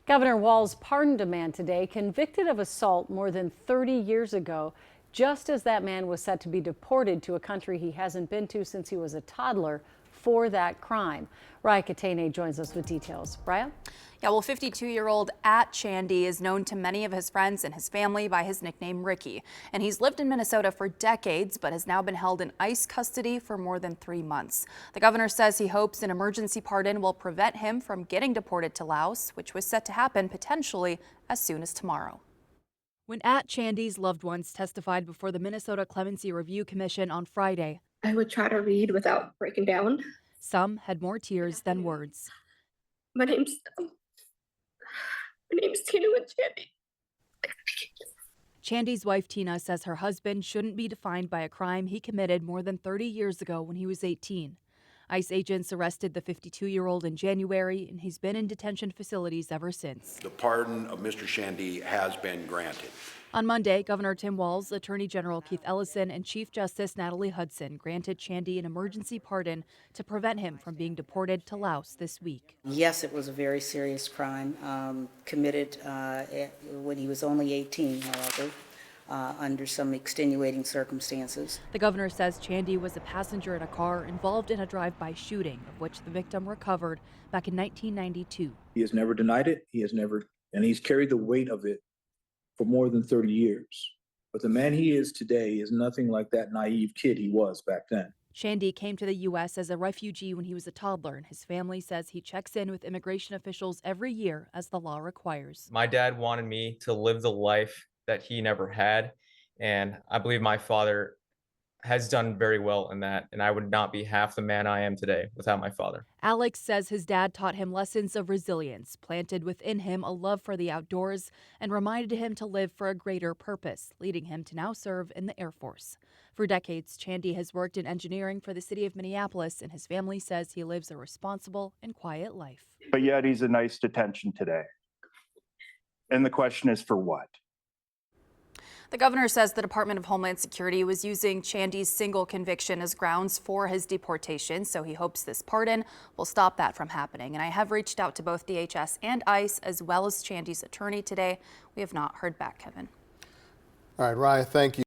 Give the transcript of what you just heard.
Governor Walz pardoned a man today convicted of assault more than 30 years ago, just as that man was set to be deported to a country he hasn't been to since he was a toddler for that crime. Raya Katene joins us with details. Raya? Yeah, well, 52-year-old at Chandy is known to many of his friends and his family by his nickname Ricky. And he's lived in Minnesota for decades, but has now been held in ICE custody for more than 3 months. The governor says he hopes an emergency pardon will prevent him from getting deported to Laos, which was set to happen potentially as soon as tomorrow. When at Chandy's loved ones testified before the Minnesota Clemency Review Commission on Friday, I would try to read without breaking down. some had more tears than words. My name's my name's Tina with Chandy. Chandy's wife Tina says her husband shouldn't be defined by a crime he committed more than 30 years ago when he was 18. ICE agents arrested the 52-year-old in January, and he's been in detention facilities ever since. The pardon of Mr. Chandy has been granted. On Monday, Governor Tim Walz, Attorney General Keith Ellison, and Chief Justice Natalie Hudson granted Chandy an emergency pardon to prevent him from being deported to Laos this week. Yes, it was a very serious crime committed when he was only 18, however, under some extenuating circumstances. The governor says Chandy was a passenger in a car involved in a drive-by shooting, of which the victim recovered back in 1992. He has never denied it. And he's carried the weight of it for more than 30 years. But the man he is today is nothing like that naive kid he was back then. Chandy came to the U.S. as a refugee when he was a toddler, and his family says he checks in with immigration officials every year as the law requires. My dad wanted me to live the life that he never had, and I believe my father has done very well in that, and I would not be half the man I am today without my father. Alex says his dad taught him lessons of resilience, planted within him a love for the outdoors, and reminded him to live for a greater purpose, leading him to now serve in the Air Force. For decades, Chandy has worked in engineering for the city of Minneapolis, and his family says he lives a responsible and quiet life. But yet he's in ICE detention today. And the question is, for what? The governor says the Department of Homeland Security was using Chandy's single conviction as grounds for his deportation, so he hopes this pardon will stop that from happening. And I have reached out to both DHS and ICE, as well as Chandy's attorney today. We have not heard back, Kevin. All right, Raya, thank you.